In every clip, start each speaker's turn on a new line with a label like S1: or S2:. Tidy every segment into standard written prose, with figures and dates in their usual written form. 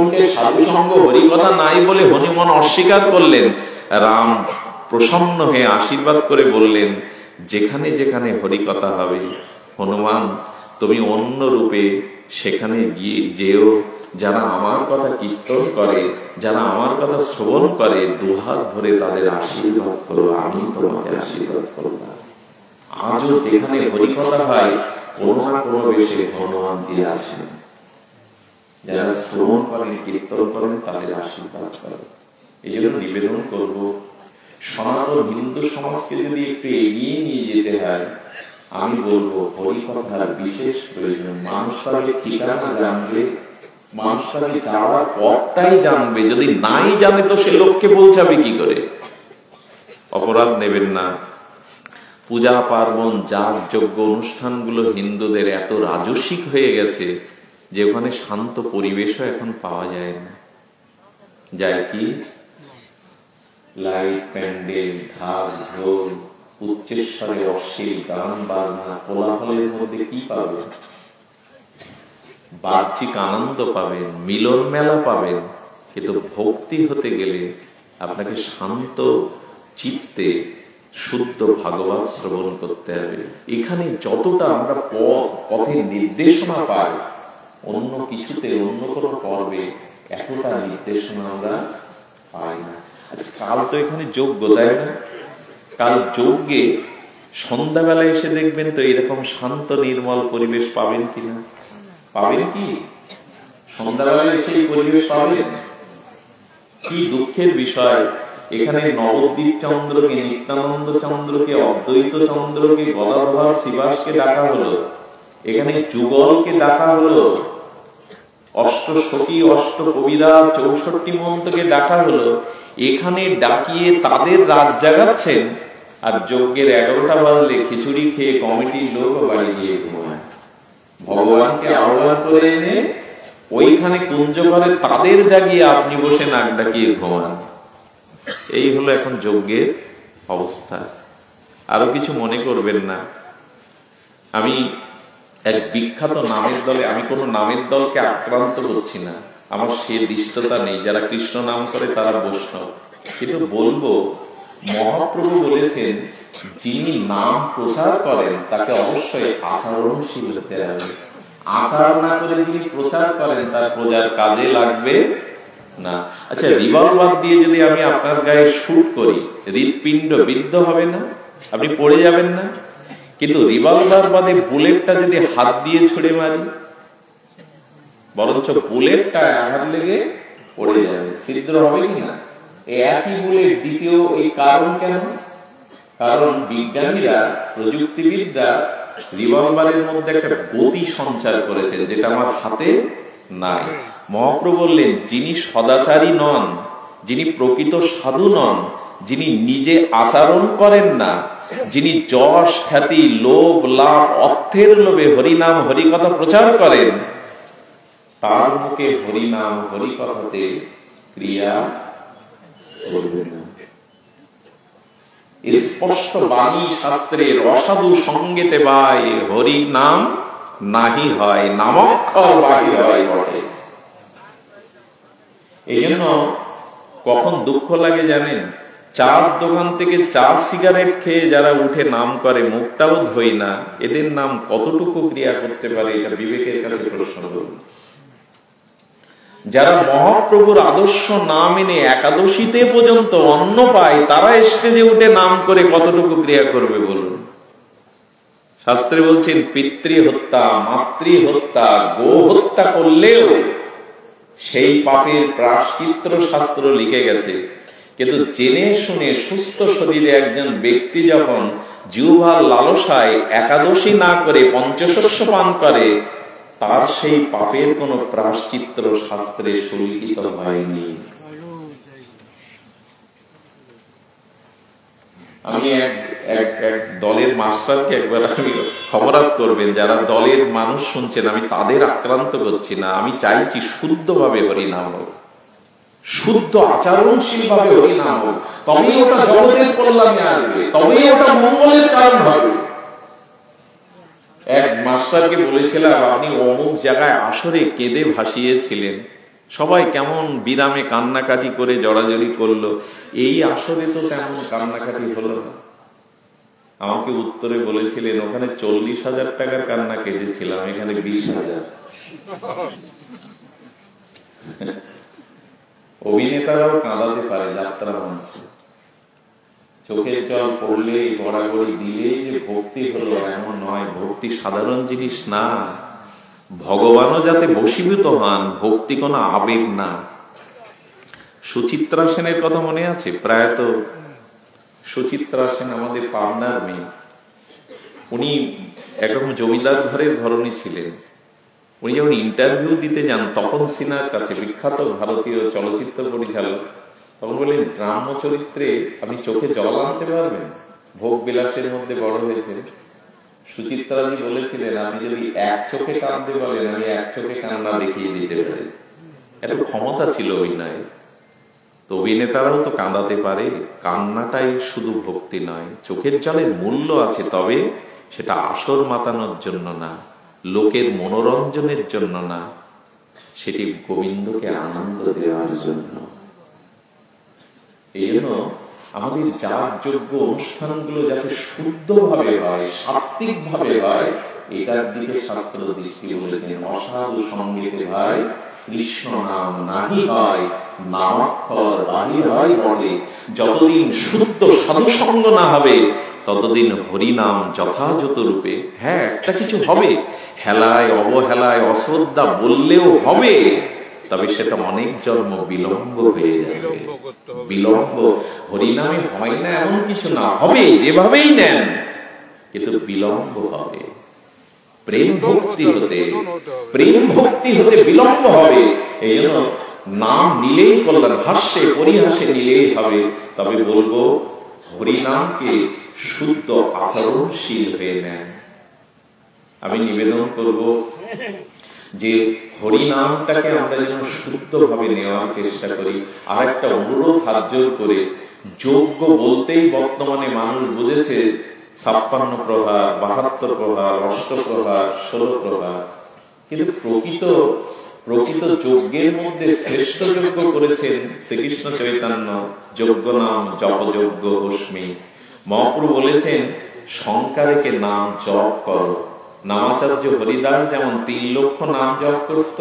S1: বৈকুণ্ঠে সাধু সঙ্গ হরিকথা নাই বলে হনুমান অস্বীকার করলেন। রাম প্রসন্ন হয়ে আশীর্বাদ করে বললেন, যেখানে যেখানে হরিকথা হবে হনুমান তুমি অন্য রূপে সেখানে গিয়ে যেও, যারা আমার কথা কীর্তন করে, যারা আমার কথা শ্রবণ করে, দুহাত ভরে তাদের আশীর্বাদ করো, আমি তোমাকে আশীর্বাদ করব। আজও যেখানে হরিকথা হয় কোনো না কোনো বেশে হনুমানজি আছেন, যারা শ্রবণ করেন কীর্তন করেন তাদের আশীর্বাদ করেন। এই জন্য নিবেদন করব, সনাতন হিন্দু সমাজকে যদি একটু এগিয়ে নিয়ে যেতে হয়, আমি বলবো হরিকথার বিশেষ প্রয়োজন। মানুষ তাহলে ঠিকানা জানবে, মানুষ তাহলে যাওয়ার পথটাই জানবে। যদি নাই জানে তো সে লোককে পৌঁছাবে কি করে? অপরাধ নেবেন না। পূজা পার্বণ যাগ যজ্ঞ অনুষ্ঠানগুলো হিন্দুদের এত রাজস্বিক হয়ে গেছে যে ওখানে শান্ত পরিবেশও এখন পাওয়া যায় না। যায় কি লাইট, প্যান্ডেল, ঢাক ঢোল, উচ্চস্বরে অশ্লীল গান বাজনা, কোলাহলের মধ্যে কি পাবেন? বাহ্যিক আনন্দ পাবেন, মিলন মেলা পাবেন, কিন্তু ভক্তি হতে গেলে আপনাকে শান্ত চিত্তে শুদ্ধ ভাগবত শ্রবণ করতে হবে। এখানে যতটা আমরা পথের নির্দেশনা পাই, অন্য কিছুতে অন্য কোনো পর্বে এতটা নির্দেশনা আমরা পাই না। আচ্ছা, কাল তো এখানে যজ্ঞ, তাই না? কাল যজ্ঞে সন্ধ্যাবেলায় এসে দেখবেন তো এরকম শান্ত নির্মল পরিবেশ পাবেন কিনা? পাবেন কি? সন্ধ্যাবেলায় এসে এই পরিবেশ পাবেন? কি দুঃখের বিষয়, এখানে নবদ্বীপ চন্দ্রকে, নিত্যানন্দ চন্দ্রকে, অদ্বৈত চন্দ্রকে, গদাধর শ্রীবাসকে ডাকা হলো, এখানে যুগলকে ডাকা হলো, অষ্টসখী, অষ্টকবিরা, 64 মন্ত্রকে ডাকা হলো। এখানে ডাকিয়ে তাদের রাত জাগাচ্ছেন, আর যজ্ঞের 11টা বাজলে খিচুড়ি খেয়ে কমিটির লোক বাড়ি গিয়ে ঘুমায়। ভগবানকে আহ্বান করে এনে ওইখানে কুঞ্জ করে তাদের জাগিয়ে আপনি বসে নাক ডাকিয়ে ঘুমান। এই হলো এখন যজ্ঞের অবস্থা। আরো কিছু মনে করবেন না, আমি এক বিখ্যাত নামের দলে, আমি কোন নামের দলকে আক্রান্ত করছি না, আমার সে দৃষ্টতা নেই। যারা কৃষ্ণ নাম করে তারা বৈষ্ণব, কিন্তু বলবো মহাপ্রভু বলেছেন যিনি নাম প্রচার করেন তাকে অবশ্যই আচরণশীল হতে হবে। আচরণ না করে যিনি প্রচার করেন তার প্রচার কাজে লাগবে না। আচ্ছা, রিভলভার দিয়ে যদি আমি আপনার গায়ে শুট করি, হৃৎপিণ্ড বিদ্ধ হবে না? আপনি পড়ে যাবেন না? কিন্তু রিভলভার বাদে বুলেটটা যদি হাত দিয়ে ছুড়ে মারি, বরঞ্চ বুলেটটা আঘাত লেগে পড়ে যাবে, ছিদ্র হবে কিনা? একই বুলেট দ্বিতীয়। এই কারণ কেন? কারণ বিজ্ঞানীরা, প্রযুক্তিবিদরা রিভলভারের মধ্যে একটা গতি সঞ্চার করেছেন যেটা আমার হাতে নাই। মহাপ্রভু বললেন যিনি সদাচারী নন, যিনি প্রকৃত সাধু নন, যিনি নিজে আচরণ করেন না, যিনি যশ খ্যাতি লোভ লাভ অর্থের লোভে হরিনাম হরিকথা প্রচার করেন, তার মুখে হরিনাম হরিকথাতে ক্রিয়া করবে না। স্পষ্ট বাণী শাস্ত্রের অসাধু সঙ্গেতে বাই হরি নাম নাহি হয়, নামক্ষর বাহির হয় বটে। এই জন্য কখন দুঃখ লাগে জানেন? চার দোকান থেকে চা সিগারেট খেয়ে যারা উঠে নাম করে, মুখটাও ধোয় না, এদের নাম কতটুকু ক্রিয়া করতে পারে? এটা বিবেকের কাছে প্রশ্ন করুন। যারা মহাপ্রভুর আদর্শ না মেনে একাদশীতে পর্যন্ত অন্ন পায়, তারা স্টেজে উঠে নাম করে কতটুকু ক্রিয়া করবে বলুন? শাস্ত্রে বলছেন পিতৃ হত্যা, মাতৃ হত্যা, গো হত্যা করলেও সেই পাপের প্রায়শ্চিত্ত শাস্ত্র লিখে গেছে। কিন্তু জেনে শুনে সুস্থ শরীরে একজন ব্যক্তি যখন জিহ্বার লালসায় একাদশী না করে পঞ্চশস্য পান করে, তার সেই পাপের কোন প্রায়শ্চিত্ত শাস্ত্রে সুলিখিত হয়নি। আমি এক দলের মাস্টারকে একবার, আমি খবরাত করবেন যারা দলের মানুষ শুনছেন, আমি তাদের আক্রান্ত করছি না, আমি চাইছি শুদ্ধভাবে হরিনাম হোক, শুদ্ধ আচরণশীল ভাবে হরিনাম হোক, তবেই ওটা জগতের কল্যাণে আসবে, তবেই ওটা মঙ্গলের কারণ হবে। এক মাস্টারকে বলেছিলাম আপনি অমুক জায়গায় আসরে কেঁদে ভাসিয়েছিলেন, সবাই কেমন বিরামে কান্নাকাটি করে জড়াজড়ি করলো। এই আসরে তো তেমন কান্নাকাটি হলো না। আমাকে উত্তরে বলেছিলেন ওখানে 40,000 টাকার কান্না কেটেছিলাম, এখানে 20,000। অভিনেতারাও কাঁদাতে পারে যাত্রা মঞ্চে, চোখের জল পড়লে গড়াগড়ি দিলে যে ভক্তি হলো এমন নয়। ভক্তি সাধারণ জিনিস না, ভগবানও যাতে বশীভূত হন। ভক্তি কোনো আবেগ না। সুচিত্রা সেনের কথা মনে আছে? প্রায়ত সুচিত্রা সেন আমাদের পাবনার মেয়ে। উনি একরকম জমিদার ঘরের ঘরণী ছিলেন। উনি যখন ইন্টারভিউ দিতে যান তপন সিনহার কাছে, বিখ্যাত ভারতীয় চলচ্চিত্র পরিচালক, তখন বললেন গ্রাম্য চরিত্রে আপনি চোখে জল আনতে পারবেন? ভোগ বিলাসের মধ্যে বড় হয়েছে। সুচিত্রাজি বলেছিলেন আপনি যদি এক চোখে কাঁদতে বলেন আমি এক চোখে কান্না দেখিয়ে দিতে পারি। এত ক্ষমতা ছিল অভিনয়ে। তো অভিনেতারাও তো কাঁদাতে পারে। কান্নাটাই শুধু ভক্তি নয়, চোখের জলের মূল্য আছে, তবে সেটা আসর মাতানোর জন্য না, লোকের মনোরঞ্জনের জন্য না, সেটি গোবিন্দকে আনন্দ দেওয়ার জন্য। এই জন্য আমাদের যাগযজ্ঞ অনুষ্ঠানগুলো যাতে শুদ্ধভাবে হয়, সাত্ত্বিক ভাবে হয়, এটার দিকে শাস্ত্র দৃষ্টি বলেছেন। অসাধু সঙ্গীতে ভাই কৃষ্ণ নাম নাহি হয়, নামাক্ষর বাহির হয় বলে। যতদিন শুদ্ধ সাধু সঙ্গ না হবে ততদিন হরিনাম যথাযথ রূপে, হ্যাঁ একটা কিছু হবে, হেলায় অবহেলায় অশ্রদ্ধা বললেও হবে, তবে সেটা অনেক জন্ম বিলম্ব হয়ে যাবে। বিলম্ব হরিনামে হয় না এমন কিছু না, হবে যেভাবেই নেন, কিন্তু বিলম্ব হবে। প্রেম ভক্তি হতে বিলম্ব হবে। এই জন্য নাম নিলেই কল্যাণ, হাস্যে পরিহাসে নিলেই হবে। তবে বলবো হরিনামকে শুদ্ধ আচরণশীল হয়ে নেন। আমি নিবেদন করব যে হরিনামটাকে আমরা যেন শুদ্ধভাবে নেওয়ার চেষ্টা করি। আর একটা অনুরোধ হাত জোর করে, যজ্ঞ বলতেই বর্তমানে মানুষ বুঝেছে 56 প্রহার, 72 প্রহার, 8 প্রহার, 16 প্রহার। কিন্তু প্রকৃত যজ্ঞের মধ্যে শ্রেষ্ঠ যজ্ঞ করেছেন শ্রীকৃষ্ণ চৈতন্য। যজ্ঞ নাম জপযজ্ঞ হস্মি। মহাপ্রভু বলেছেন সংকারেকে নাম জপ করো। নামাচার্য হরিদাস যেমন 3 লক্ষ নাম জপ করত,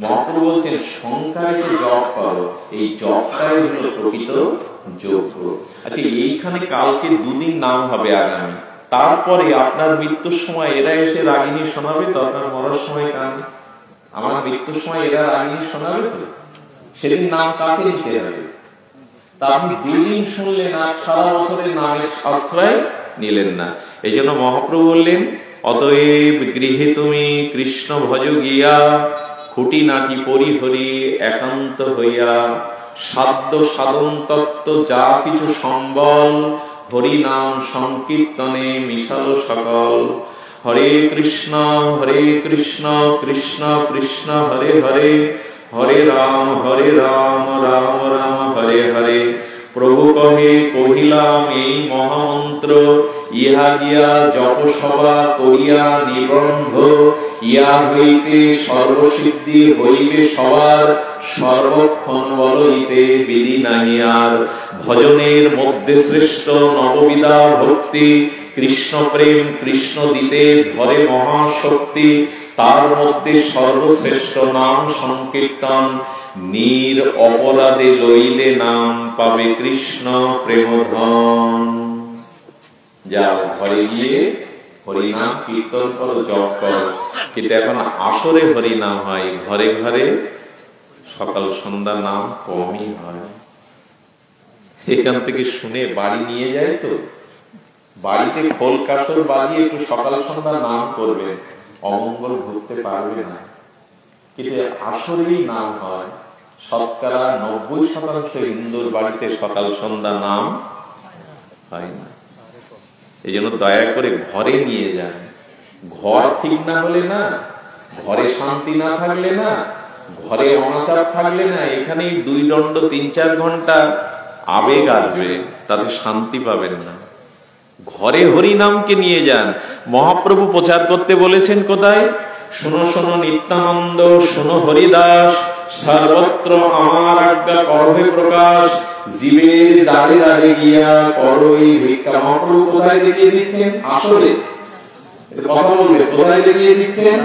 S1: মহাপ্রভু বলছেন সংকারেকে জপ করো। এই জপটাই হলো প্রকৃত যজ্ঞ। আচ্ছা, এইখানে কালকে 2 দিন নাম হবে আগামী, তারপরে আপনার মৃত্যুর সময় এরা এসে রাগিনী শোনাবে তো? আপনার মরার সময় কান, আমার মৃত্যুর সময় এরা রাগিনী শোনাবে তো? সেদিন নাম কাকে নিতে হবে? তা আপনি 2 দিন শুনলেন আর সারা বছরের নামের আশ্রয় নিলেন না। এই জন্য মহাপ্রভু বললেন অতএব গৃহে তুমি কৃষ্ণ ভজ গিয়া, খুঁটি নাটি পরিহরি একান্ত হইয়া, সাধ্য সাধন তত্ত্ব যা কিছু সম্বল, হরি নাম সংকীর্তনে মিশাল সকল। হরে কৃষ্ণ কৃষ্ণ কৃষ্ণ হরে হরে, হরে রাম রাম রাম হরে হরে। প্রভু কহে কহিলাম এই মহামন্ত্র, ইহা গিয়া জপসভা করিয়া নিবন্ধ, ইয়া হইতে সর্বসিদ্ধি হইবে সবার, সর্বক্ষণ বলইতে বিধি নাহি আর। ভজনের মধ্যে শ্রেষ্ঠ নববিধা ভক্তি, কৃষ্ণ প্রেম কৃষ্ণ দিতে ধরে মহাশক্তি। তার মধ্যে সর্বশ্রেষ্ঠ নাম সংকীর্তন, নির অপরাধে লইলে নাম পাবে কৃষ্ণ প্রেমধন। যাও ঘরে গিয়ে হরিনাম কীর্তন করো, জপ করো। কিন্তু এখন আসরে হরিনাম হয়, ঘরে ঘরে সকাল সন্ধ্যা নাম কমই হয়। এখান থেকে শুনে বাড়ি নিয়ে যায় তো, বাড়িতে খোল কাসর বাজিয়ে একটু সকাল সন্ধ্যা নাম করবে, অমঙ্গল ঘুরতে পারবে না। কিন্তু আসরেই নাম হয়। শতকরা 90% হিন্দুর বাড়িতে সকাল সন্ধ্যা নাম হয় না। এই জন্য দয়া করে ঘরে নিয়ে যান। ঘর ঠিক না হলে না, ঘরে শান্তি না থাকলে না, ঘরে অনাচার থাকলে না, এখানেই 2 দণ্ড 3-4 ঘন্টা আবেগ আসবে, তাতে শান্তি পাবেন না। ঘরে হরিনামকে নিয়ে যান। মহাপ্রভু প্রচার করতে বলেছেন কোথায়? শোনো শোনো নিত্যানন্দ, শোনো হরিদাস, সর্বত্র আমার আজ্ঞা করবে প্রকাশ, জীবের দ্বারে দ্বারে গিয়া করো এই ভিক্ষা। মহাপ্রভু কোথায় দেখিয়ে দিচ্ছেন? আসলে কথা বলবে, কোথায় দেখিয়ে দিচ্ছেন?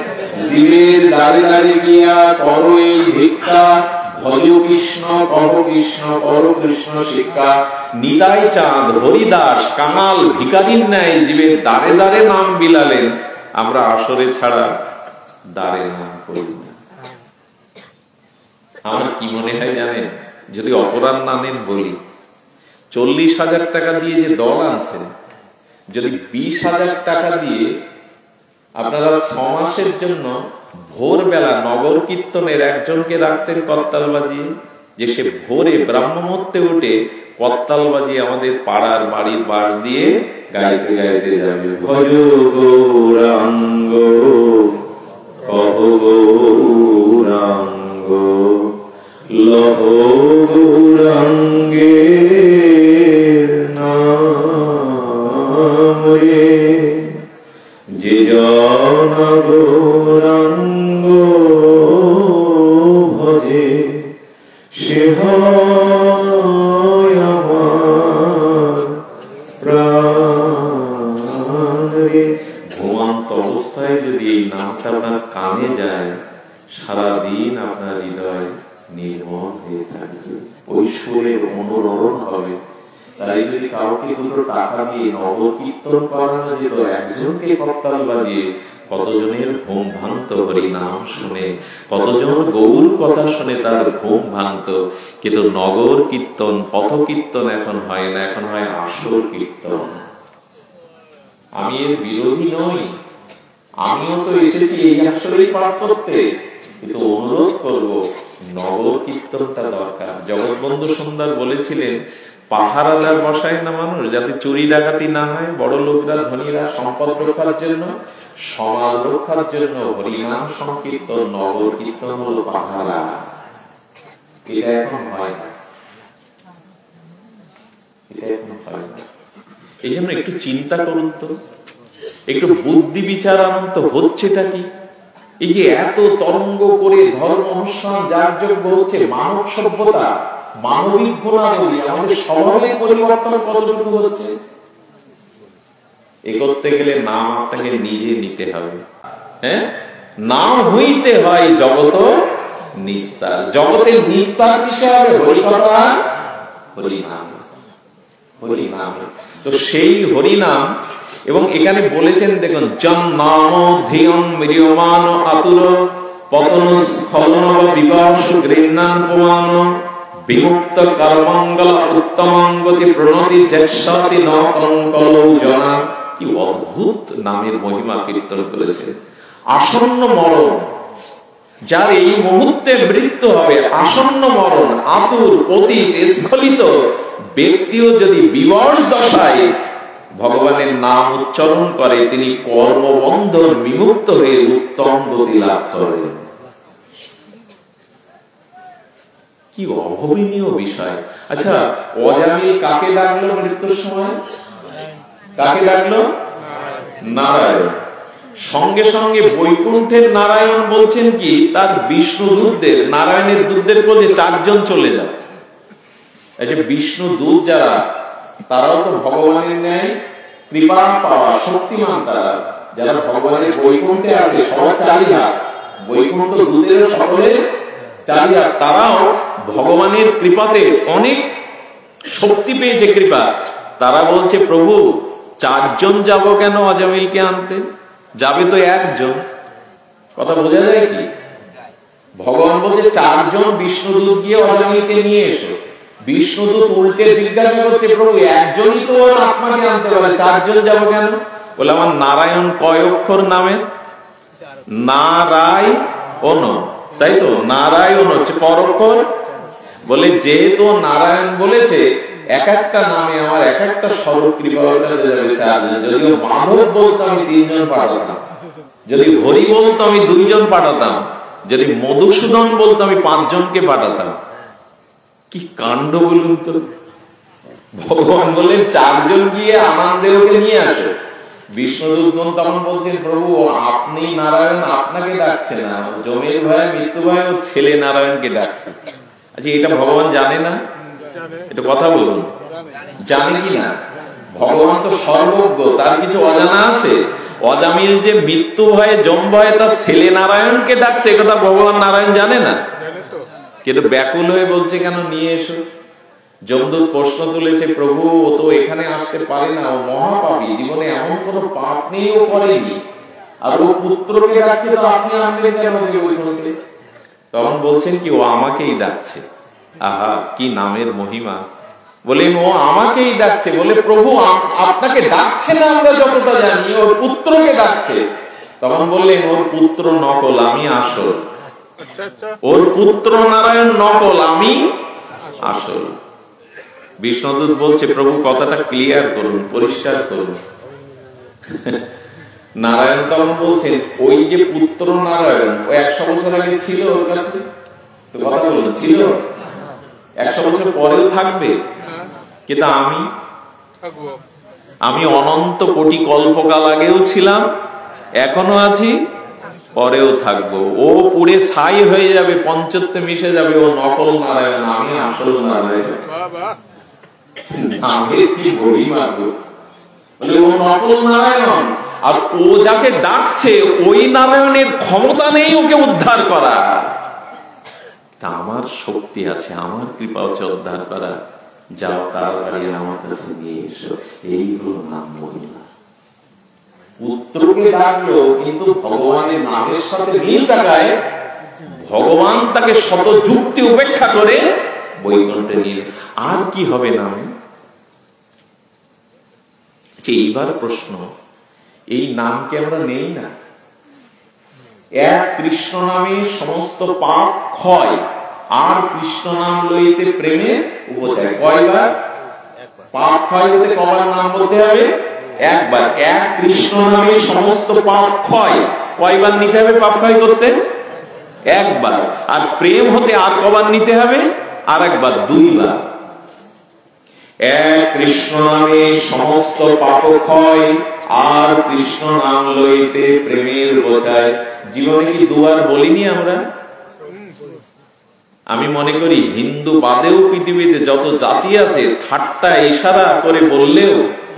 S1: জীবের দ্বারে দ্বারে গিয়া করো এই ভিক্ষা, ভজ কৃষ্ণ কহ কৃষ্ণ কর কৃষ্ণ শিক্ষা। নিতাই চাঁদ হরিদাস কাঙাল ভিখারির ন্যায় জীবের দ্বারে দ্বারে নাম বিলালেন। আমরা আসরে ছাড়া দ্বারে নাম করি না। আমার কি মনে হয় জানেন, যদি অপরাধ না নেন বলি, 40,000 টাকা দিয়ে যে দল আনছেন, যদি 20,000 টাকা দিয়ে আপনারা 6 মাসের জন্য ভোরবেলা নগর কীর্তনের একজনকে রাখতেন করতাল বাজিয়ে, যে সে ভোরে ব্রাহ্মমূর্তে উঠে করতাল বাজিয়ে আমাদের পাড়ার বাড়ির বাড় দিয়ে গাইতে গাইতে যাবে, ভজ গৌরাঙ্গ কহ গৌরাঙ্গ লহ গৌরাঙ্গে নাম রে, যে জন গৌরাঙ্গ ভজে সে হয় আমার প্রাণ রে। ঘুমন্ত অবস্থায় যদি এই নামটা আপনার কানে যায়, সারাদিন আপনার হৃদয় নির্মল হয়ে থাকবে, ঐশ্বরের অনুরণ হবে। তাই যদি কাউকে 2 টাকা দিয়ে নগর কীর্তন করানো যেত, একজনকে করতাল বাজিয়ে কতজনের ঘুম ভাঙত হরি নাম শুনে, কতজন গৌর কথা শুনে তার ঘুম ভাঙত। কিন্তু নগর কীর্তন পথ কীর্তন এখন হয় না, এখন হয় আসর কীর্তন। আমি এর বিরোধী নই, আমিও তো এসেছি এই আসরেই পাঠ করতে, কিন্তু অনুরোধ করব নগর কীর্তনটা দরকার। জগৎবন্ধু সুন্দর বলেছিলেন, পাহারাদার বসায় না মানুষ যাতে চুরি ডাকাতি না হয়, বড় লোকরা ধনীরা সম্পদ রক্ষার জন্য, সমাজ রক্ষার জন্য হরিনাম সংকীর্তন নগর কীর্তন হলো পাহারা। এটা এখন হয় না, এটা এখন হয় না। এই জন্য একটু চিন্তা করুন তো, একটু বুদ্ধি বিচার আনুন তো, হচ্ছেটা কি? এই যে এত তরঙ্গ করে ধর্ম অনুষ্ঠান যাগযজ্ঞ হচ্ছে, মানব সভ্যতা মানবিক গুণাবলী আমাদের স্বভাবের পরিবর্তন কতটুকু হচ্ছে? এ করতে গেলে নাম আপনাকে নিজে নিতে হবে। হ্যাঁ, নাম হইতে হয় জগত নিস্তার। জগতের নিস্তার বিষয় হবে হরিকথা, হরিনাম, হরিনাম। তো সেই হরিনাম, এবং এখানে বলেছেন দেখুন, জন নাম ধিয়ম ম্রিয়মান আতুর পতন স্খলন বিবাস গৃহ্ণান পুমান বিমুক্ত কর্মঙ্গল উত্তমাঙ্গতি প্রণতি যক্ষাতি ন কলঙ্কলৌ জনা। কি অদ্ভুত নামের মহিমা কীর্তন করেছে। আসন্ন মরণ, যার এই মুহূর্তে মৃত্যু হবে, আসন্ন মরণ, আতুর পতিত স্খলিত ব্যক্তিও যদি বিবশ দশায় ভগবানের নাম উচ্চারণ করে, তিনি কর্মবন্ধন বিমুক্ত হয়ে উত্তম গতি লাভ করেন। কি অভাবনীয় বিষয়। আচ্ছা, অজামিল কাকে ডাকলো মৃত্যুর সময়? কাকে ডাকলো? নারায়ণ। সঙ্গে সঙ্গে বৈকুণ্ঠের নারায়ণ বলছেন কি, তার বিষ্ণু দূতদের, নারায়ণের দূতদের বলছে 4 জন চলে যাও। এই যে বিষ্ণু দূত যারা, তারাও তো ভগবানের ন্যায় কৃপা পাওয়া শক্তিমান, তারা যারা ভগবানের বৈকুণ্ঠে আছে সবার 4 হাত, বৈকুণ্ঠ দূতের সকলে 4 হাত, তারাও ভগবানের কৃপাতে অনেক শক্তি পেয়েছে, কৃপা। তারা বলছে, প্রভু 4 জন যাব কেন অজামিলকে আনতে? যাবে তো 1 জন। কথা বোঝা যায় কি? ভগবান বলছে 4 জন বিষ্ণুদূত গিয়ে অজামিলকে নিয়ে এসো। বিষ্ণুদূত উল্টে জিজ্ঞাসা করছে, প্রভু 1 জনই তো আত্মাকে আনতে পারে, 4 জন যাব কেন? বলে, আমার নারায়ণ কয় অক্ষর নামে? নারায়ণ, তাই তো? নারায়ণ হচ্ছে পর অক্ষর। বলে, যেহেতু নারায়ণ বলেছে, এক একটা নামে আমার এক একটা স্বরূপ কৃপা যাবে 4 জন। যদিও মাধব বলতো আমি 3 জন পাঠাতাম, যদি হরি বলতো আমি 2 জন পাঠাতাম, যদি মধুসূদন বলতো আমি 5 জনকে পাঠাতাম। কি কাণ্ড বলুন তো। ভগবান বললেন 4 জন গিয়ে আনন্দেওকে নিয়ে আসো। বিষ্ণুদূতগণ তখন বলছেন, প্রভু আপনি নারায়ণ, আপনাকে ডাকছে না, জমের ভয়ে মৃত্যু ভয়ে ও ছেলে নারায়ণকে ডাকছে। আচ্ছা, এটা ভগবান জানে না? এটা কথা বলুন, জানে কি না? ভগবান তো সর্বজ্ঞ, তার কিছু অজানা আছে? অজামিল যে মৃত্যু ভয়ে জম ভয়ে তার ছেলে নারায়ণকে ডাকছে, এটা ভগবান নারায়ণ জানে না? কিন্তু ব্যাকুল হয়ে বলছে কেন, নিয়ে এসো। যমদূত প্রশ্ন তুলেছে, প্রভু ও তো এখানে আসতে পারে না, ও মহাপাপী, জীবনে এমন কোন পাপ নেই ও করেনি, আর ও পুত্রকে ডাকছে, তো আপনি আসবেন কেন বৈকুণ্ঠে? তখন বলছেন কি, ও আমাকেই ডাকছে। আহা, কি নামের মহিমা! বলে ও আমাকেই ডাকছে, বলে প্রভু আপনাকে ডাকছে না আমরা যতটা জানি, ওর পুত্রকে ডাকছে। তখন বললেন, ওর পুত্র নকল, আমি আসল। ওর পুত্র নারায়ণ নকল, আমি আসল। বিষ্ণুদূত বলছে, প্রভু কথাটা ক্লিয়ার করুন, পরিষ্কার করুন। নারায়ণ তখন বলছেন, ওই যে পুত্র নারায়ণ, ও 100 বছর আগে ছিল ওর কাছে, কথা বলুন, ছিল? 100 বছর পরেও থাকবে, কিন্তু আমি অনন্ত কোটি কল্পকাল আগেও ছিলাম, এখনো আছি, পরেও থাকবো। ও পুড়ে ছাই হয়ে যাবে, পঞ্চত্বে মিশে যাবে। ও নকল নারায়ণ, আমি আসল নারায়ণ। কি গরিমা গো! ও নকল নারায়ণ, আর ও যাকে ডাকছে ওই নারায়ণের ক্ষমতা নেই ওকে উদ্ধার করা। তা আমার শক্তি আছে, আমার কৃপা হচ্ছে উদ্ধার করা। যাও তাড়াতাড়ি আমার কাছে নিয়ে এসো। এই হলো নাম মহিমা। পুত্রকে ডাকলো, কিন্তু ভগবানের নামের সাথে মিল থাকায় ভগবান তাকে শত যুক্তি উপেক্ষা করে বৈকুণ্ঠে নিয়ে। আর কি হবে নামে? এইবার প্রশ্ন, এই নামকে আমরা নেই না? এক কৃষ্ণ নামে সমস্ত পাপ ক্ষয়, আর কৃষ্ণ নাম লইতে প্রেমের উপচায়। কয়বার পাপ ক্ষয় হতে কবার নাম বলতে হবে? একবার। এক কৃষ্ণ নামে সমস্ত পাপ ক্ষয়, কয়বার নিতে হবে পাপ ক্ষয় করতে? একবার। আর প্রেম হতে আর কবার নিতে হবে? আর একবার, 2 বার। এক কৃষ্ণ নামে সমস্ত পাপ ক্ষয়, আর কৃষ্ণ নাম লইতে প্রেমের উপচায়। জীবনে কি 2 বার বলিনি আমরা? আমি মনে করি হিন্দু বাদেও পৃথিবীতে যত জাতি আছে, ঠাট্টা ইশারা করে বললেও,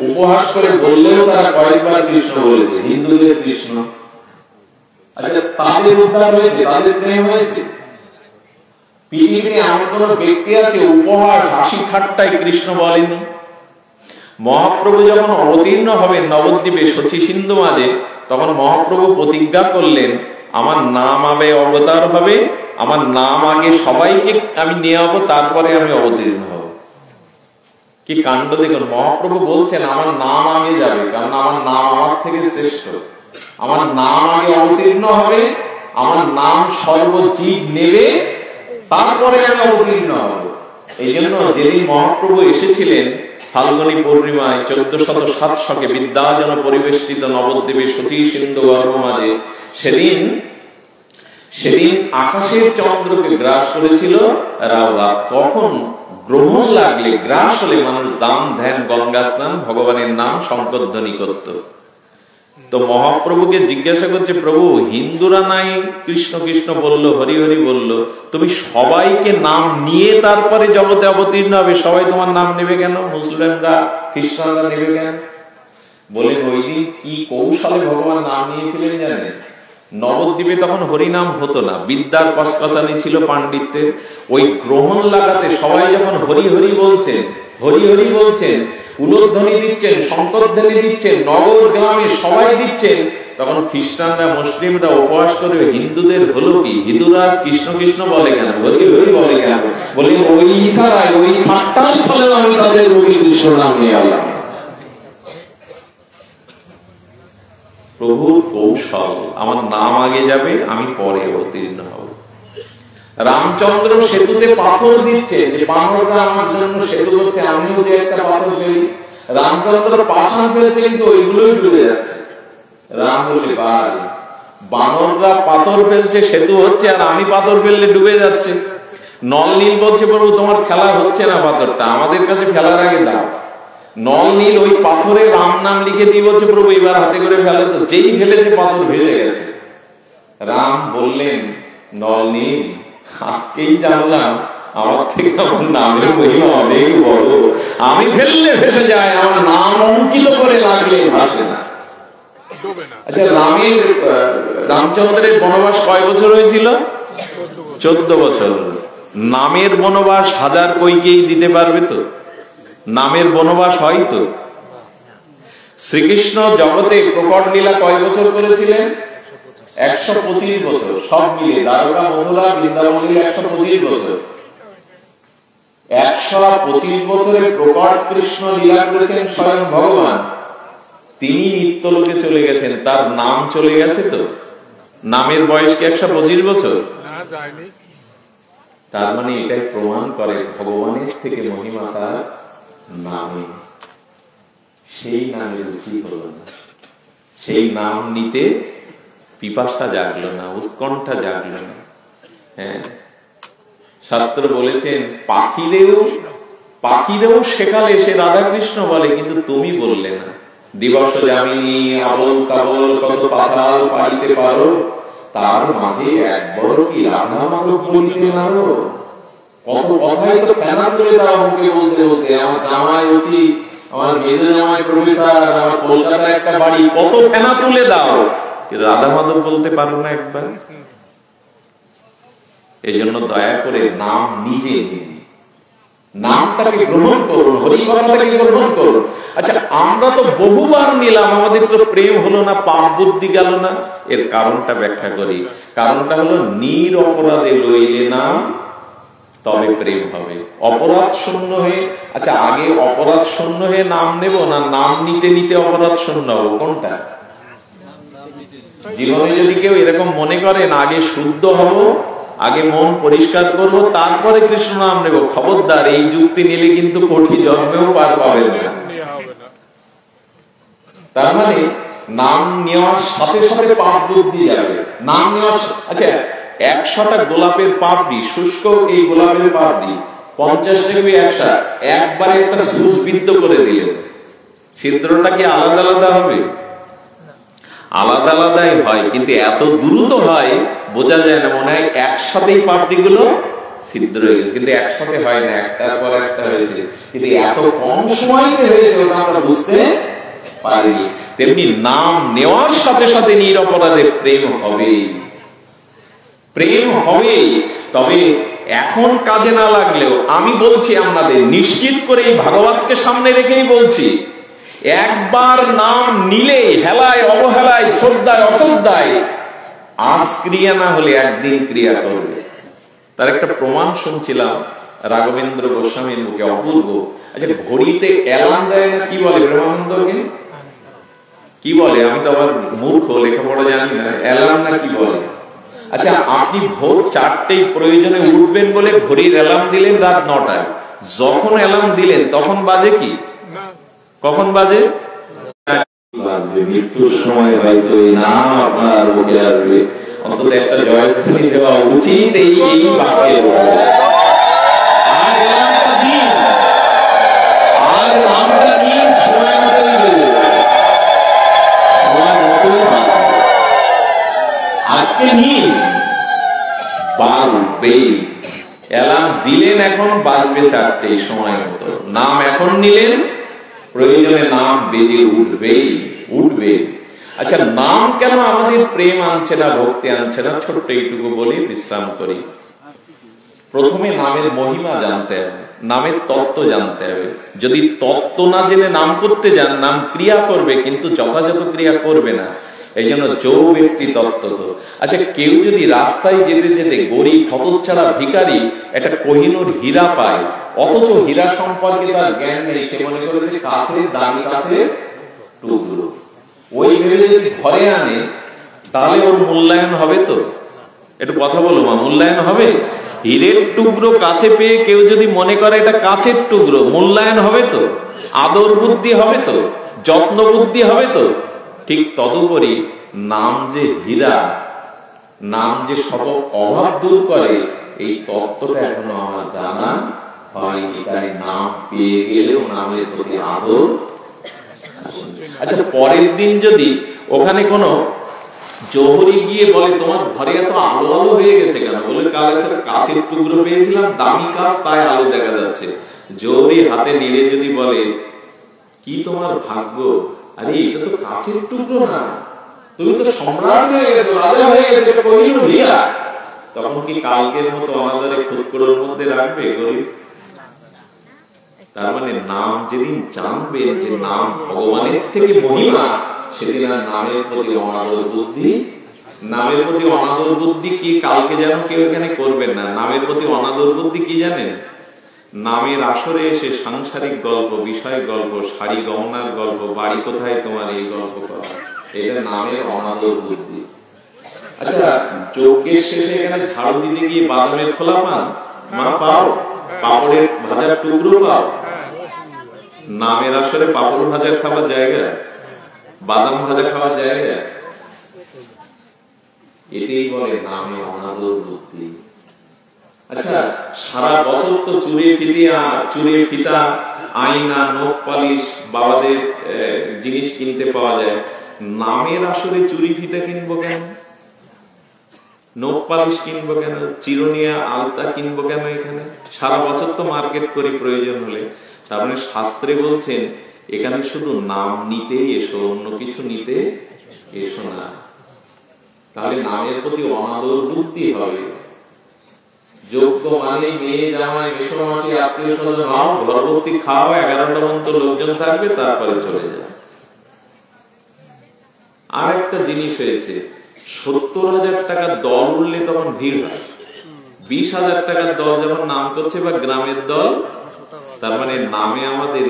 S1: উপহাস করে বললেও তারা কয়েকবার কৃষ্ণ বলেছে। হিন্দুদের কৃষ্ণ, আচ্ছা তাদের উদ্ধার হয়েছে, তাদের প্রেম হয়েছে? পৃথিবীতে এমন কোন ব্যক্তি আছে উপহাস হাসি ঠাট্টায় কৃষ্ণ বলেনি? মহাপ্রভু যখন অবতীর্ণ হবেন নবদ্বীপে শচী সিন্ধু মাঝে, তখন মহাপ্রভু প্রতিজ্ঞা করলেন, আমার নাম আগে অবতার হবে, আমার নাম আগে সবাইকে আমি নিয়ে যাবো, তারপরে আমি অবতীর্ণ হব। কি কাণ্ড দেখুন! মহাপ্রভু বলছেন আমার নাম আগে যাবে, কারণ আমার নাম আমার থেকে শ্রেষ্ঠ। আমার নাম আগে অবতীর্ণ হবে, আমার নাম সর্বজীব নেবে, তারপরে আমি অবতীর্ণ হব। এই জন্য যেদিন মহাপ্রভু এসেছিলেন ফাল্গুনী পূর্ণিমায় 1407 শকে বিদ্যাজন পরিবেষ্টিত নবদ্বীপে শচী সিন্ধু গর্ভ মাঝে, সেদিন আকাশের চন্দ্রকে গ্রাস করেছিল রাহুয়া। তখন গ্রহণ লাগলে, গ্রাস হলে মানুষ দান ধ্যান গঙ্গা স্নান ভগবানের নাম সংকীর্তন করত। তো মহাপ্রভুকে জিজ্ঞাসা করছে, প্রভু হিন্দুরা নাই কৃষ্ণ কৃষ্ণ বললো, হরি হরি বললো, তুমি সবাইকে নাম নিয়ে তারপরে জগতে অবতীর্ণ হবে, সবাই তোমার নাম নেবে কেন? মুসলিমরা খ্রিস্টানরা নেবে কেন? বলেন ওই দিন কি কৌশলে ভগবান নাম নিয়েছিলেন জানেন? নবদ্বীপে তখন হরিনাম হতো না, বিদ্যার কসকসানি ছিল পাণ্ডিত্যের। ওই গ্রহণ লাগাতে সবাই যখন হরি হরি বলছেন, হরি হরি বলছেন, উলুধ্বনি দিচ্ছেন, শঙ্করধ্বনি দিচ্ছেন, নগর গ্রামে সবাই দিচ্ছেন, তখন খ্রিস্টানরা মুসলিমরা উপহাস করে, হিন্দুদের হলো কি, হিন্দুরা কৃষ্ণ কৃষ্ণ বলে কেন, হরি হরি বলে কেন? বলে ওই ইশারায়, ওই ঠাট্টার ছলে আমি তাদের হরি কৃষ্ণ নাম নিয়ে এলাম। প্রভুর কৌশল, আমার নাম আগে যাবে, আমি পরে অবতীর্ণ হব। রামচন্দ্র সেতুতে পাথর দিচ্ছে, যে বানররা আমার জন্য সেতু করছে, আমিও যে একটা পাথর ফেলি। রামচন্দ্র পাষাণ ফেলতে, কিন্তু ওইগুলোই ডুবে যাচ্ছে। রাম বলে, বানররা পাথর ফেলছে, সেতু হচ্ছে, আর আমি পাথর ফেললে ডুবে যাচ্ছে। নল নীল বলছে, প্রভু তোমার খেলা হচ্ছে না, পাথরটা আমাদের কাছে ফেলার আগে দাও। নল নীল ওই পাথরে রাম নাম লিখে দিয়ে বলছে প্রভু এবার হাতে করে ফেলে তো, যেই ফেলেছে পাথর ভেসে গেছে। রাম বললেন নল নীল আজকেই জানলাম আমার থেকে আমার নামের মহিমা অনেক বড়, আমি ফেললে ভেসে যায়, আমার নাম অঙ্কিত করে লাগলে ভাসে না। আচ্ছা রামচন্দ্রের বনবাস কয় বছর হয়েছিল? 14 বছর। নামের বনবাস 1000 কইকেই দিতে পারবে তো? নামের বনবাস হয় তো? শ্রীকৃষ্ণ জগতে প্রকট লীলা কয় বছর করেছিলেন? 125 বছর, সব মিলে দ্বারকা, মথুরা, বৃন্দাবন 125 বছর। 125 বছরে প্রকট কৃষ্ণ লীলা করেছেন স্বয়ং ভগবান। তিনি নিত্যলোকে চলে গেছেন, তার নাম চলে গেছে তো? নামের বয়স কি 125 বছর? তার মানে এটাই প্রমাণ করে ভগবানের থেকে মহিমা তার নামে। সেই নামে রুচি হলো না, সেই নাম নিতে পিপাসা জাগলো না, উৎকণ্ঠা জাগলো না। হ্যাঁ, শাস্ত্র বলেছেন পাখিরেও সেকালে সে রাধাকৃষ্ণ বলে, কিন্তু তুমি বললে না। দিবস যামিনী আবল তাবল কত পাতাল পাইতে পারো, তার মাঝে একবার কি রাধা মাধব বলিতে নারো। কত কথাই তো ফেনা তুলে দাও মুখে বলতে বলতে, আমার জামাই ওসি, আমার মেজ জামাই প্রফেসর, আমার কলকাতায় একটা বাড়ি, কত ফেনা তুলে দাও, রাধা মাধব বলতে পারো না একবার। এই জন্য দয়া করে নাম নিজে নিন, নামটাকে গ্রহণ করুন, হরিকথাটাকে গ্রহণ করুন। আচ্ছা, আমরা তো বহুবার নিলাম, আমাদের তো প্রেম হলো না, পাপ বুদ্ধি গেল না। এর কারণটা ব্যাখ্যা করি। কারণটা হলো নিরপরাধে লইলে নাম তবে প্রেম হবে। অপরাধ শূন্য হয়ে, আচ্ছা আগে অপরাধ শূন্য হয়ে নাম নেব না নাম নিতে নিতে অপরাধ শূন্য হবো, কোনটা? জীবনে যদি কেউ এরকম মনে করেন আগে শুদ্ধ হব, আগে মন পরিষ্কার করব, তারপরে কৃষ্ণ নাম নেব, খবরদার, এই যুক্তি নিলে কিন্তু কোটি জন্মেও পার পাবেন না। তার মানে নাম নেওয়ার সাথে সাথে পাপ বুদ্ধি যাবে। নাম নেওয়ার, আচ্ছা 100টা গোলাপের পাপড়ি, শুষ্ক এই গোলাপের পাপড়ি 50 টাকা 100, একবারে একটা সুস বিদ্ধ করে দিলেন, ছিদ্রটা কি আলাদা আলাদা হবে? আলাদা আলাদাই হয়, কিন্তু এত দ্রুত হয় বোঝা যায় না, মনে হয় একসাথেই পাপড়িগুলো ছিদ্র হয়ে গেছে, কিন্তু একসাথে হয় না, একটার পর একটা হয়েছে, কিন্তু এত কম সময়তে হয়েছে ওটা আমরা বুঝতে পারিনি। তেমনি নাম নেওয়ার সাথে সাথে নিরপরাধে প্রেম হবে, প্রেম হবে। তবে এখন কাজে না লাগলেও আমি বলছি আপনাদের, নিশ্চিত করে এই ভাগবতকে সামনে রেখেই বলছি, একবার নাম নিলেই হেলায় অবহেলায় শ্রদ্ধায় অশ্রদ্ধায় আজ ক্রিয়া না হলে একদিন ক্রিয়া করবে। তার একটা প্রমাণ শুনছিলাম রাঘবেন্দ্র গোস্বামীর মুখে, অপূর্ব। আচ্ছা, ঘড়িতে অ্যালার্ম দেয় না, কি বলে প্রেমানন্দকে? কি বলে? আমি তো আবার মূর্খ, লেখাপড়া জানি না, অ্যালার্ম না কি বলে? আচ্ছা, আপনি ভোর 4টেই প্রয়োজনে উঠবেন বলে ঘড়ির অ্যালার্ম দিলেন রাত 9টায়, যখন অ্যালার্ম দিলেন তখন বাজে কি? কখন বাজে? মৃত্যুর সময় হয়তো এই নাম আপনার মুখে আসবে। অন্তত একটা জয়ধ্বনি দেওয়া উচিত এই বাক্যের। আর নামটা নিয়ে সময় মতোই দেবে, সময় মতোই আজকে নিন, বাজবে। অ্যালার্ম দিলেন, এখন বাজবে 4টে সময় মতো। নাম এখন নিলেন, প্রয়োজনে নাম বেজে উঠবে। আচ্ছা, নাম কেন আমাদের প্রেম আনছে না, ভক্তি আনছে না? ছোট্ট এইটুকু বলি, বিশ্রাম করি। প্রথমে নামের মহিমা জানতে হবে, নামের তত্ত্ব জানতে হবে। যদি তত্ত্ব না জেনে নাম করতে যান, নাম ক্রিয়া করবে কিন্তু যথাযথ ক্রিয়া করবে না। এই জন্য যৌ ব্যক্তি তত্ত্ব। আচ্ছা, কেউ যদি রাস্তায় যেতে যেতে গরিব হতচ্ছাড়া ভিখারি একটা কোহিনূর হীরা পায়, অথচ হীরা সম্পর্কে তার জ্ঞান নেই, সে মনে করে যে কাছের দামি কাছের টুকরো, ওই ভেবে যদি ঘরে আনে তাহলে ওর মূল্যায়ন হবে তো? একটু কথা বলো মা, মূল্যায়ন হবে? হীরের টুকরো কাছে পেয়ে কেউ যদি মনে করে এটা কাছের টুকরো, মূল্যায়ন হবে তো? আদর বুদ্ধি হবে তো? যত্ন বুদ্ধি হবে তো? ঠিক তদুপরি নাম যে হীরা, নাম যে সব অভাব দূর করে, এই তত্ত্বটা এখনো আমার জানা হয় এখানে নাম পেয়ে গেলেও নামের প্রতি আদর। আচ্ছা, পরের দিন যদি ওখানে কোনো জোহরি গিয়ে বলে তোমার ঘরে এত আলো আলো হয়ে গেছে কেন, বলে কাল কাছের টুকরো পেয়েছিলাম, দামি কাজ, তাই আলো দেখা যাচ্ছে। জোহরি হাতে নেড়ে যদি বলে কি তোমার ভাগ্য, আরে এটা তো কাছের টুকরো না, তুমি তো সম্রাট হয়ে গেছো, রাজা হয়ে গেছো, এটা কহিল হীরা, তখন কি কালকের মতো আমাদের খুদকুড়োর মধ্যে রাখবে গরিব? তার মানে নাম যেদিন জানবেন যে নাম ভগবানের থেকে মহিমা, সেদিন আর নামের প্রতি অনাদর বুদ্ধি, নামের প্রতি অনাদর বুদ্ধি কি কালকে যেন কেউ এখানে করবেন না। নামের প্রতি অনাদর বুদ্ধি কি জানেন? নামের আসরে এসে সাংসারিক গল্প, বিষয় গল্প, শাড়ি গহনার গল্প, বাড়ি কোথায় তোমার, এই গল্প করা, এটা নামের অনাদর বুদ্ধি। আচ্ছা, যজ্ঞের শেষে এখানে ঝাড়ু দিতে গিয়ে বাদামের খোলা পান মা পাও, পাপড়ের ভাজার টুকরো পাও। নামের আসরে পাপড় ভাজার খাবার জায়গা, বাদাম ভাজা খাওয়ার জায়গা, এটাই বলে নামে অনাদর বুদ্ধি। আচ্ছা, সারা বছর তো চুড়ে ফিতা, আয়না, নখ পালিশ, বাবাদের জিনিস কিনতে পাওয়া যায়, নামের আসরে চুড়ি ফিতা কিনবো কেন, নখ পালিশ কিনবো কেন, চিরুনিয়া আলতা কিনবো কেন? এখানে সারা বছর তো মার্কেট করি প্রয়োজন হলে। তার মানে শাস্ত্রে বলছেন এখানে শুধু নাম নিতে এসো, অন্য কিছু নিতে এসো না। তাহলে নামের প্রতি অনাদর বুদ্ধি হবে। যোগ্য মানে মেয়ে জামাই মেশমাসি আত্মীয় স্বজন নাও, ঘরবর্তী খাওয়া, 11টা মন্ত্র লোকজন থাকবে, তারপরে চলে যায়। আর একটা জিনিস হয়েছে, 70,000 টাকার দল উঠলে তখন ভিড় হয়, 20,000 টাকার দল যখন নাম করছে বা গ্রামের দল, তার মানে নামে আমাদের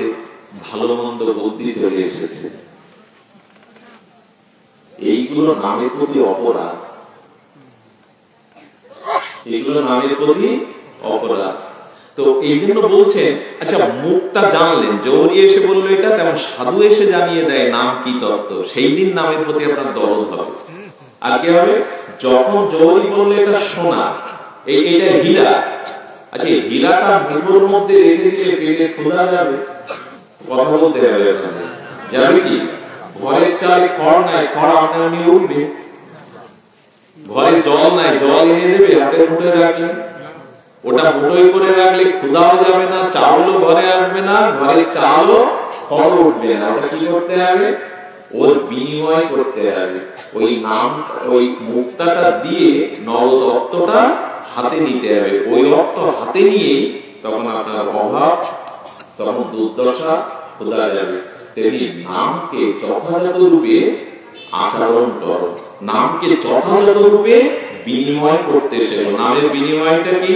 S1: ভালো মন্দ বুদ্ধি চলে এসেছে। এইগুলো নামের প্রতি অপরাধ, এগুলো নামের প্রতি অপরাধ। তো এই জন্য বলছেন, আচ্ছা মুখটা জানলেন, জৌহরি এসে বললো এটা, তেমন সাধু এসে জানিয়ে দেয় নাম কি তত্ত্ব, সেই দিন নামের প্রতি আপনার দরদ হবে। আর কি হবে? যখন জৌহরি বললো এটা সোনা, এটা হীরা, আচ্ছা হীরাটা মুখের মধ্যে রেখে দিলে পেটে ক্ষুধা যাবে, কথা বলতে হবে আপনাদের, যাবে কি? ঘরের চালে খড় নাই, খড় আপনি উঠবে, ঘরে জল নাই, জল এনে দেবে, হাতের মুঠোয় রাখলেন, ওটা মুঠোয় করে রাখলে ক্ষুধাও যাবে না, চাউলও ঘরে আসবে না, ঘরে চালও খড় উঠবে না। ওটা কি করতে হবে? ওর বিনিময় করতে হবে, ওই নাম, ওই মুক্তাটা দিয়ে নবতত্ত্বটা হাতে নিতে হবে। ওই অর্থ হাতে নিয়েই তখন আপনার অভাব, তখন দুর্দশা ক্ষুধা যাবে। তেমনি নামকে যথাযথ রূপে আচরণ করো, নামকে যথাযথ রূপে বিনিময় করতে শেখো। নামের বিনিময়টা কি?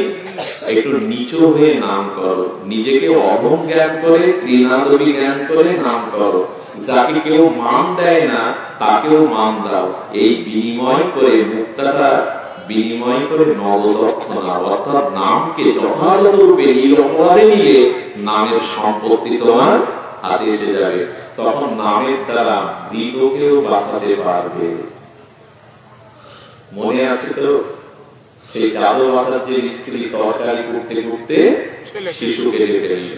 S1: একটু নিচু হয়ে নাম করো, নিজেকে অহং জ্ঞান করে, তৃণাদবি জ্ঞান করে নাম করো। যাকে কেউ মান দেয় না তাকেও মান দাও। এই বিনিময় করে, মুক্তাটা বিনিময় করে নবতত্ত্ব নাও, অর্থাৎ নামকে যথাযথ রূপে নিরপরাধে নিলে নামের সম্পত্তি তোমার হাতে এসে যাবে। তখন নামের দ্বারা মৃতকেও বাঁচাতে পারবে। মনে আছে তো সেই জাদু বাঁচার যে স্ত্রী তরকারি করতে করতে শিশুকে রেখে দিল,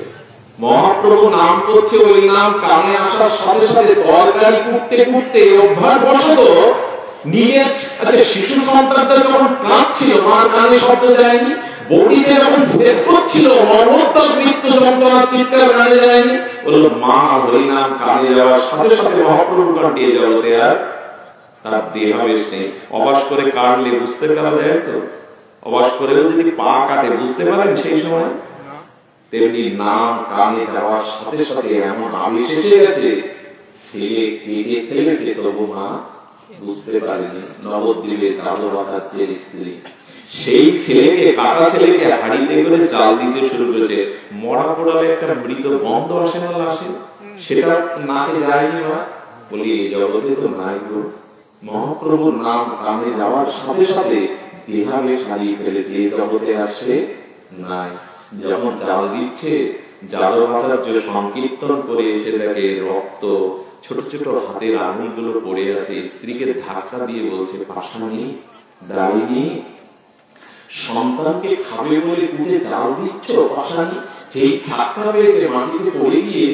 S1: মহাপ্রভু নাম করছে, ওই নাম কানে আসার সাথে সাথে তরকারি করতে করতে অভ্যাসবশত নিজে, আচ্ছা শিশু সন্তানটা যখন কাঁদছিল, মার কানে শব্দ যায়নি, বডিতে যখন সেট করছিল, মর্মন্তাল মৃত্যু যন্ত্রণা চিৎকার কানে যায়নি, বলল মা ওই নাম কানে যাওয়ার সাথে সাথে মহাপ্রভুর কণ্ঠে জগতে আর তার দেহাবেশ নেই। অবাস করে কাটলে বুঝতে পারা যায় তো? অবাস করেও যদি পা কাটে বুঝতে পারেন সেই সময়? তেমনি নাম কানে যাওয়ার সাথে সাথে এমন আবেশ এসে গেছে, ছেলে কেঁদে ফেলেছে, তবু মা বুঝতে পারেনি। নবদ্বীপে জাদু বাঁচার যে স্ত্রী, সেই ছেলেকে, কাটা ছেলেকে হাড়িতে করে চাল দিতে শুরু করেছে। মরা পোড়ালে একটা মৃত গন্ধ আসে না লাশে, সেটা নাকে যায়নি মা, বলি এই জগতে তো নাই গো। মহাপ্রভুর নাম কানে যাওয়ার সাথে সাথে দেহাবেশ হারিয়ে ফেলেছে, এই জগতে আসে নাই। যখন জাল দিচ্ছে, জাল বাঁচার যে সংকীর্তন করে এসে দেখে রক্ত, ছোট ছোট হাতের আঙুলগুলো পড়ে আছে, স্ত্রীকে ধাক্কা দিয়ে বলছে পাশানি, দাঁড়িয়ে
S2: সন্তানকে খাবে বলে কুটে জাল দিচ্ছ পাশানি, যেই ধাক্কা পেয়েছে মাটিতে পড়ে গিয়ে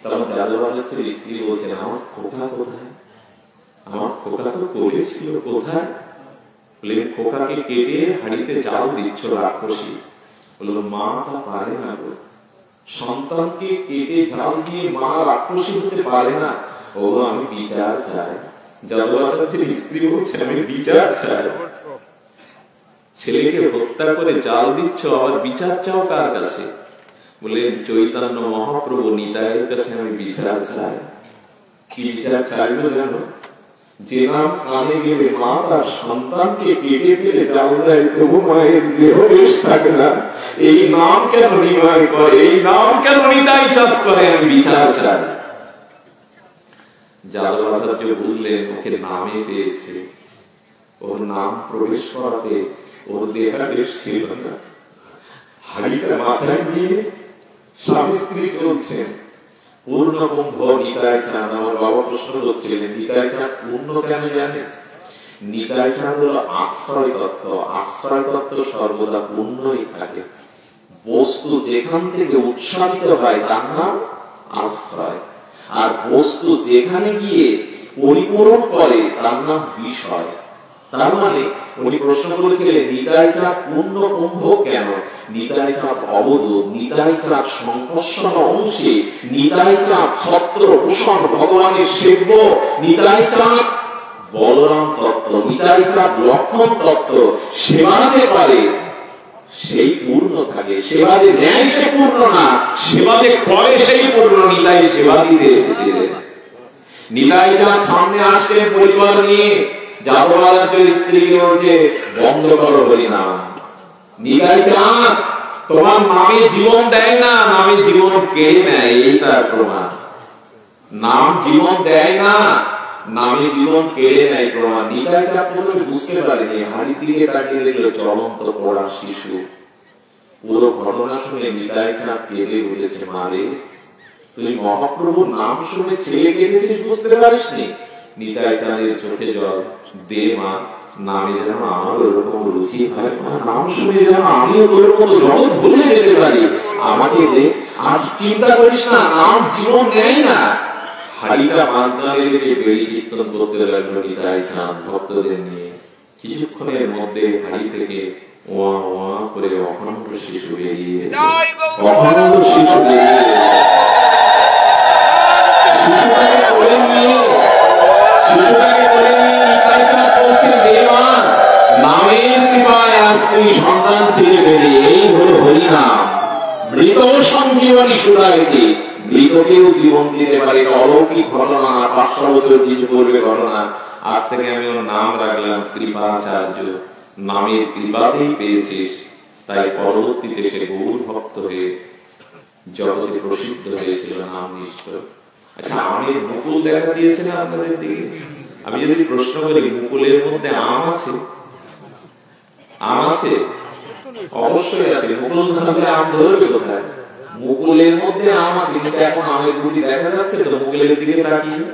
S2: তখন জাল বাজাচ্ছে, স্ত্রী বলছেন আমার খোকা কোথায়, আমার খোকা তো পড়েছিল কোথায়? বলে খোকাকে কেটে হাড়িতে জাল দিচ্ছ রাক্ষসী। বললো মা তা পারে না গো, সন্তানকে কেটে জাল দিয়ে মা রাক্ষসী হতে পারে না। ও আমি বিচার চাই। জাল বাজাচ্ছেন স্ত্রী বলছে আমি বিচার চাই। ছেলেকে হত্যা করে জাল দিচ্ছ, আবার বিচার চাও কার কাছে? বলে চৈতন্য মহাপ্রভু নিতাইয়ের কাছে আমি বিচার চাই। কি বিচার চাইবো জানো? যে নাম কানে গেলে মা তার সন্তানকে কেটে ফেলে জাল দেয়, তবু মায়ের দেহ বেশ থাকে না। এই নাম কেন নির্ণয় করে, এই নাম কেন নিতাই চাঁদ করে? আমি বিচার চাই। যাদবাচার্য বুঝলেন ওকে নামে পেয়েছে, ওর নাম প্রবেশ করাতে ওর দেহা বেশ ছিল না। হাড়িটা মাথায় নিয়ে স্বামী স্ত্রী চলছেন। পূর্ণ কুম্ভ নিতাই চাঁদ। আমার বাবা প্রশ্ন করছিলেন নিতাই চাঁদ পূর্ণ কেন জানে? নিতাই চাঁদ হলো আশ্রয় তত্ত্ব। আশ্রয় তত্ত্ব সর্বদা পূর্ণই থাকে। বস্তু যেখান থেকে উৎসাহিত হয় তার নাম আশ্রয়, আর বস্তু যেখানে গিয়ে পরিপূরণ করে তার নাম বিষয়। তার মানে উনি প্রশ্ন করেছিলেন নিতাই চাঁদ পূর্ণ কুম্ভ কেন? নিতাই চাঁদ অবধূত, নিতাই চাঁদ সংকর্ষণ অংশে, নিতাই চাঁদ ছত্র ভূষণ ভগবানের সেব্য, নিতাই চাঁদ বলরাম তত্ত্ব, নিতাই চাঁদ লক্ষণ তত্ত্ব। সেবা যে পারে সেই পূর্ণ থাকে, সেবা যে নেয় সে পূর্ণ না, সেবা যে করে সেই পূর্ণ। নিতাই সেবা দিতে এসেছিলেন। নিতাই চাঁদ সামনে আসলেন পরিবার নিয়ে। যাদবাচার্যের স্ত্রীকে বলছে বন্ধ করো হরিনাম। নিতাই চাঁদ তোমার নামে জীবন দেয় না, নামে জীবন কেড়ে নেয়, এই তার প্রমাণ। নাম জীবন দেয় না, নামে জীবন কেড়ে নেয় প্রমাণ। নিতাই চাঁদ প্রথমে বুঝতে পারেনি, হাড়ির দিকে তাকিয়ে দেখলো চলন্ত পড়া শিশু। পুরো ঘটনা শুনে নিতাই চাঁদ কেঁদে উঠেছে, মারে তুই মহাপ্রভুর নাম শুনে ছেলে কেঁদেছিস, বুঝতে পারিসনি? নিতাই চাঁদের চোখে জল। দে মা, নামে যেন আমার ওরকম রুচি হয়, নাম শুনে যেন আমিও তোর মতো জগৎ ভুলে যেতে পারি, আমাকে দে। আর চিন্তা করিস না, নাম জীবন নেয় না। হাড়িটা মাঝখানে রেখে বেড়ি কীর্তন করতে লাগলো নিতাই চাঁদ ভক্তদের নিয়ে। কিছুক্ষণের মধ্যে হাড়ি থেকে ওয়া ওয়া করে অখণ্ড শিশু বেরিয়ে, অখণ্ড শিশু বেরিয়ে শিশুটাকে কোলে নিয়ে নিতাই চাঁদ বলছেন দেওয়ান নামের কৃপায় আজ তুই সন্তান ফিরে পেলি। এই হলো হরিনাম। মৃত সঞ্জীবনী সুরায়তে, মৃতকেও জীবন দিতে পারে। এটা অলৌকিক ঘটনা, 500 বছর কিছু করবে ঘটনা। আজ থেকে আমি ওর নাম রাখলাম কৃপাচার্য। নামের কৃপাতেই পেয়েছিস, তাই পরবর্তীতে সে গৌর ভক্ত হয়ে জগতে প্রসিদ্ধ হয়েছিল, নাম নিষ্ঠ। আচ্ছা, আমের মুকুল দেখা দিয়েছে না আপনাদের দিকে? আমি যদি প্রশ্ন করি মুকুলের মধ্যে আম আছে? আম আছে? অবশ্যই আছে। মুকুল ধরলে আম ধরবে কোথায়? মুকুলের মধ্যে আম আছে, কিন্তু এখন আমের গুটি দেখা যাচ্ছে তো মুকুলের দিকে তাকিয়ে?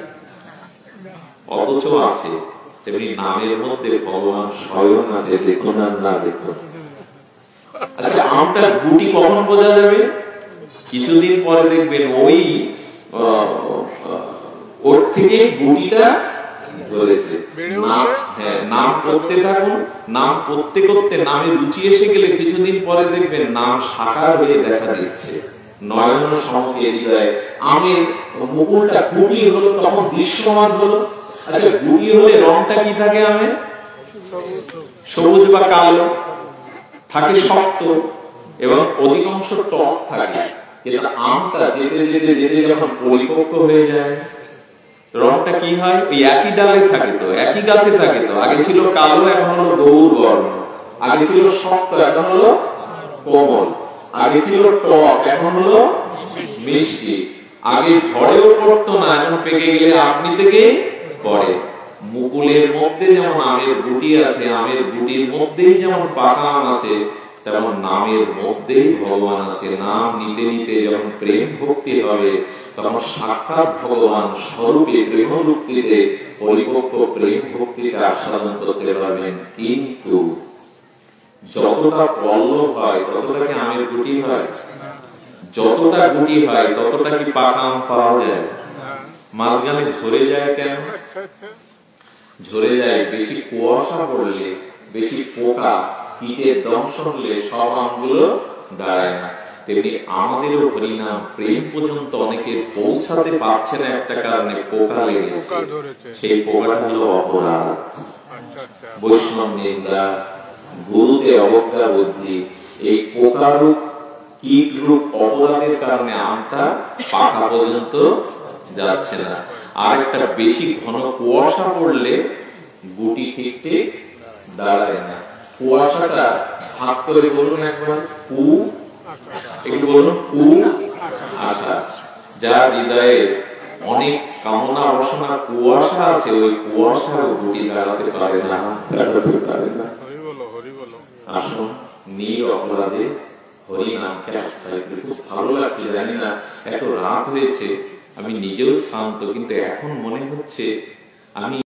S2: অথচ আছে। তেমনি নামের মধ্যে ভগবান স্বয়ং আছে, দেখুন আর না দেখুন। আচ্ছা, আমটা গুটি কখন বোঝা যাবে? কিছুদিন পরে দেখবেন ওই ওর থেকে গুটিটা ধরেছে। নাম পড়তে থাকুন, নাম পড়তে করতে নামে রুচি এসে গেলে কিছুদিন পরে দেখবেন নাম সাকার হয়ে দেখা দিচ্ছে, নয়ন সমকে হৃদয়। আমের মুকুলটা গুটি হলো তখন দৃশ্যমান হলো। আচ্ছা, গুটি হলে রংটা কি থাকে আমের? সবুজ বা কালো থাকে, শক্ত এবং অধিকাংশ টক থাকে। কিন্তু আমটা যেতে যেতে যেতে যখন পরিপক্ক হয়ে যায়, রংটা কি হয়? ওই একই ডালে থাকে তো, একই গাছে থাকে তো। আগে ছিল কালো, এখন হলো গৌর বর্ণ। আগে ছিল শক্ত, এখন হলো কোমল। আগে ছিল টক, এখন হলো মিষ্টি। আগে ঝড়েও পড়তো না, এখন পেকে গেলে আপনি থেকে পড়ে। মুকুলের মধ্যে যেমন আমের গুটি আছে, আমের গুটির মধ্যেই যেমন পাকা আম আছে, তেমন নামের মধ্যেই ভগবান আছে। নাম নিতে নিতে যখন প্রেম ভক্তি হবে, তখন সাক্ষাৎ ভগবান স্বরূপে প্রেম মুক্তিতে পরিপক্ক প্রেম ভক্তিকে আস্বাদন করতে পারবেন। কিন্তু
S1: যতটা পল্লব হয় ততটা কি আমের গুটি হয়? যতটা গুটি হয় ততটা কি পাকা আম পাওয়া যায়? মাঝখানে ঝরে যায় কেন? ঝরে যায় বেশি কুয়াশা পড়লে, বেশি পোকা কীটের দংশন হলে সব আমগুলো দাঁড়ায় না। তেমনি আমাদেরও হরিনাম প্রেম পর্যন্ত অনেকের পৌঁছাতে পারছে না একটা কারণে, পোকা লেগেছে। সেই পোকাটা হলো অপরাধ, বৈষ্ণব নিন্দা, গুরুতে অবজ্ঞা বুদ্ধি। এই পোকারূপ কীট রূপ অপরাধের কারণে আমটা পাকা পর্যন্ত যাচ্ছে না। আর একটা বেশি ঘন কুয়াশা পড়লে গুটি ঠিক ঠিক দাঁড়ায় না। কুয়াশাটা ভাগ করে বলুন একবার, কু, একটু বলুন, কু আশা। যার হৃদয়ে অনেক কামনা বাসনা কুয়াশা আছে, ওই কুয়াশার গুটি দাঁড়াতে পারে না, দাঁড়াতে পারে না। আসুন নির অপরাধে হরি নামকে আশ্রয় করি। খুব ভালো লাগছে, জানি না এত রাত হয়েছে, আমি নিজেও শান্ত, কিন্তু এখন মনে হচ্ছে আমি